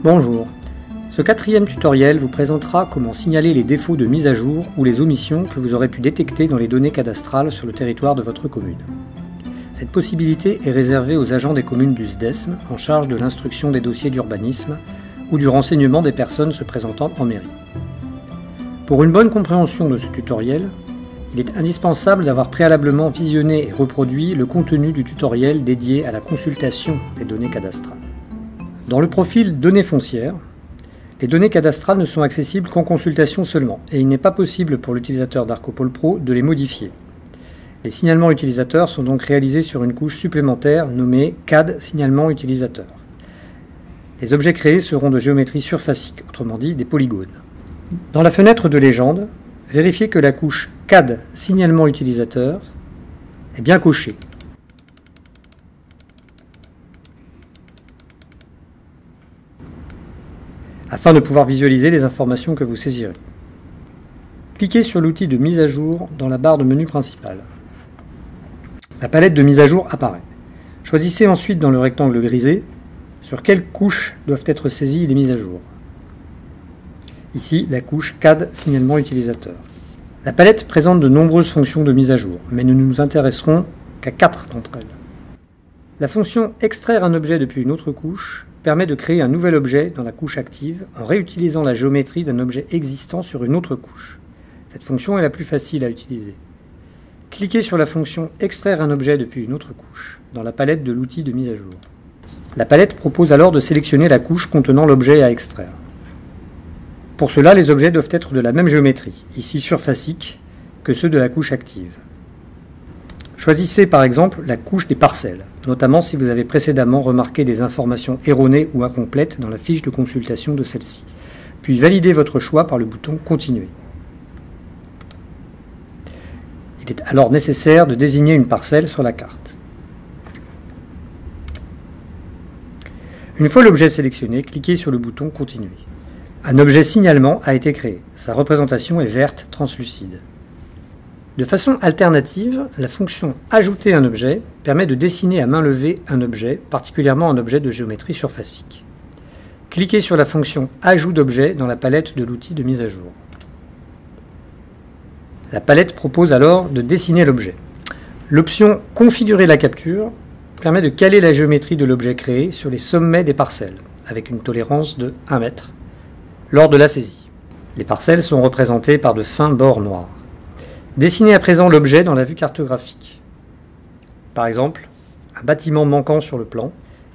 Bonjour. Ce quatrième tutoriel vous présentera comment signaler les défauts de mise à jour ou les omissions que vous aurez pu détecter dans les données cadastrales sur le territoire de votre commune. Cette possibilité est réservée aux agents des communes du SDESM en charge de l'instruction des dossiers d'urbanisme ou du renseignement des personnes se présentant en mairie. Pour une bonne compréhension de ce tutoriel, il est indispensable d'avoir préalablement visionné et reproduit le contenu du tutoriel dédié à la consultation des données cadastrales. Dans le profil Données foncières, les données cadastrales ne sont accessibles qu'en consultation seulement, et il n'est pas possible pour l'utilisateur d'Arcopol Pro de les modifier. Les signalements utilisateurs sont donc réalisés sur une couche supplémentaire nommée CAD signalement utilisateur. Les objets créés seront de géométrie surfacique, autrement dit des polygones. Dans la fenêtre de légende, vérifiez que la couche CAD signalement utilisateur est bien cochée. Afin de pouvoir visualiser les informations que vous saisirez. Cliquez sur l'outil de mise à jour dans la barre de menu principale. La palette de mise à jour apparaît. Choisissez ensuite dans le rectangle grisé sur quelles couches doivent être saisies les mises à jour. Ici, la couche CAD signalement utilisateur. La palette présente de nombreuses fonctions de mise à jour, mais nous ne nous intéresserons qu'à 4 d'entre elles. La fonction extraire un objet depuis une autre couche permet de créer un nouvel objet dans la couche active en réutilisant la géométrie d'un objet existant sur une autre couche. Cette fonction est la plus facile à utiliser. Cliquez sur la fonction extraire un objet depuis une autre couche dans la palette de l'outil de mise à jour. La palette propose alors de sélectionner la couche contenant l'objet à extraire. Pour cela, les objets doivent être de la même géométrie, ici surfacique, que ceux de la couche active. Choisissez par exemple la couche des parcelles, notamment si vous avez précédemment remarqué des informations erronées ou incomplètes dans la fiche de consultation de celle-ci. Puis validez votre choix par le bouton « Continuer ». Il est alors nécessaire de désigner une parcelle sur la carte. Une fois l'objet sélectionné, cliquez sur le bouton « Continuer ». Un objet signalement a été créé. Sa représentation est verte translucide. De façon alternative, la fonction « Ajouter un objet » permet de dessiner à main levée un objet, particulièrement un objet de géométrie surfacique. Cliquez sur la fonction « Ajout d'objet » dans la palette de l'outil de mise à jour. La palette propose alors de dessiner l'objet. L'option « Configurer la capture » permet de caler la géométrie de l'objet créé sur les sommets des parcelles, avec une tolérance de 1 mètre, lors de la saisie. Les parcelles sont représentées par de fins bords noirs. Dessinez à présent l'objet dans la vue cartographique. Par exemple, un bâtiment manquant sur le plan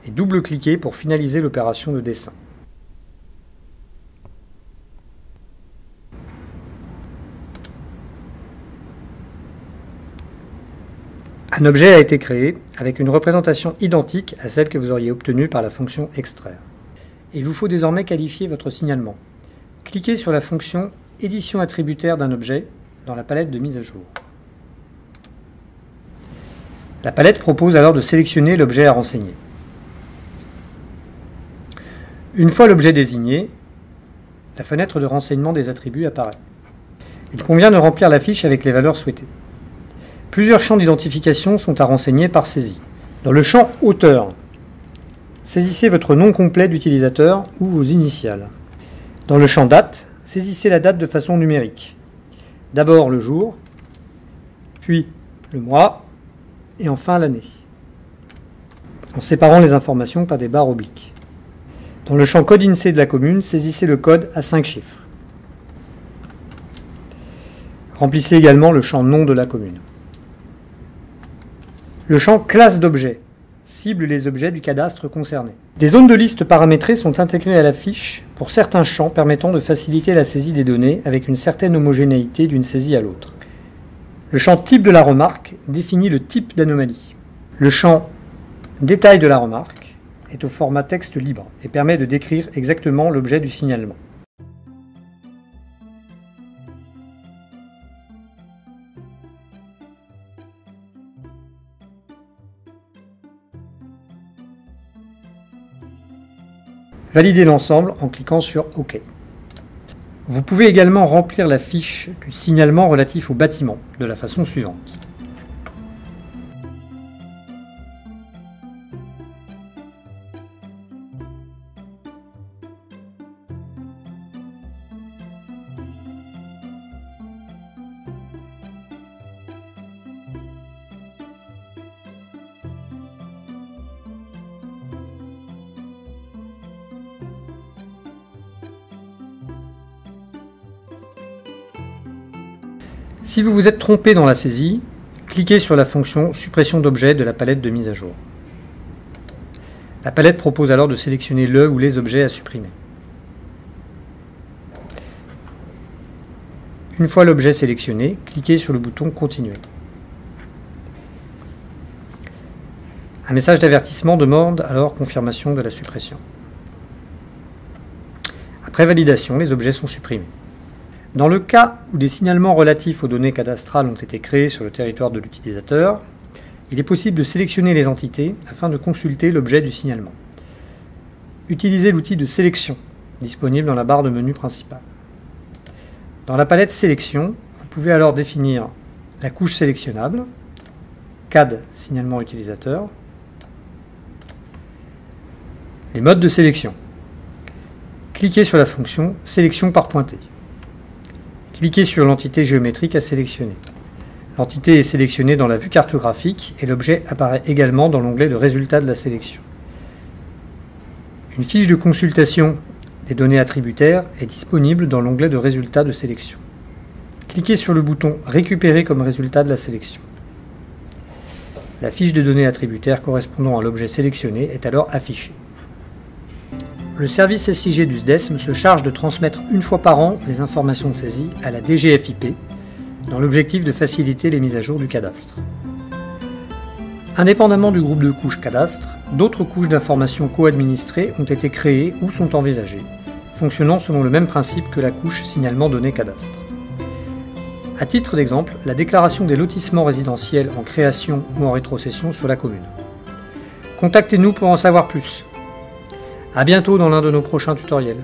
et double-cliquez pour finaliser l'opération de dessin. Un objet a été créé avec une représentation identique à celle que vous auriez obtenue par la fonction extraire. Il vous faut désormais qualifier votre signalement. Cliquez sur la fonction édition attributaire d'un objet dans la palette de mise à jour. La palette propose alors de sélectionner l'objet à renseigner. Une fois l'objet désigné, la fenêtre de renseignement des attributs apparaît. Il convient de remplir la fiche avec les valeurs souhaitées. Plusieurs champs d'identification sont à renseigner par saisie. Dans le champ « Auteur », saisissez votre nom complet d'utilisateur ou vos initiales. Dans le champ « Date », saisissez la date de façon numérique. D'abord le jour, puis le mois, et enfin l'année, en séparant les informations par des barres obliques. Dans le champ code INSEE de la commune, saisissez le code à 5 chiffres. Remplissez également le champ nom de la commune. Le champ classe d'objets cible les objets du cadastre concerné. Des zones de liste paramétrées sont intégrées à la fiche pour certains champs permettant de faciliter la saisie des données avec une certaine homogénéité d'une saisie à l'autre. Le champ type de la remarque définit le type d'anomalie. Le champ détail de la remarque est au format texte libre et permet de décrire exactement l'objet du signalement. Validez l'ensemble en cliquant sur OK. Vous pouvez également remplir la fiche du signalement relatif au bâtiment de la façon suivante. Si vous vous êtes trompé dans la saisie, cliquez sur la fonction Suppression d'objets de la palette de mise à jour. La palette propose alors de sélectionner le ou les objets à supprimer. Une fois l'objet sélectionné, cliquez sur le bouton Continuer. Un message d'avertissement demande alors confirmation de la suppression. Après validation, les objets sont supprimés. Dans le cas où des signalements relatifs aux données cadastrales ont été créés sur le territoire de l'utilisateur, il est possible de sélectionner les entités afin de consulter l'objet du signalement. Utilisez l'outil de sélection disponible dans la barre de menu principale. Dans la palette Sélection, vous pouvez alors définir la couche sélectionnable, CAD signalement utilisateur, les modes de sélection. Cliquez sur la fonction Sélection par pointée. Cliquez sur l'entité géométrique à sélectionner. L'entité est sélectionnée dans la vue cartographique et l'objet apparaît également dans l'onglet de résultats de la sélection. Une fiche de consultation des données attributaires est disponible dans l'onglet de résultats de sélection. Cliquez sur le bouton Récupérer comme résultat de la sélection. La fiche de données attributaires correspondant à l'objet sélectionné est alors affichée. Le service SIG du SDESM se charge de transmettre une fois par an les informations saisies à la DGFiP dans l'objectif de faciliter les mises à jour du cadastre. Indépendamment du groupe de couches cadastre, d'autres couches d'informations co-administrées ont été créées ou sont envisagées, fonctionnant selon le même principe que la couche signalement données cadastre. À titre d'exemple, la déclaration des lotissements résidentiels en création ou en rétrocession sur la commune. Contactez-nous pour en savoir plus. À bientôt dans l'un de nos prochains tutoriels.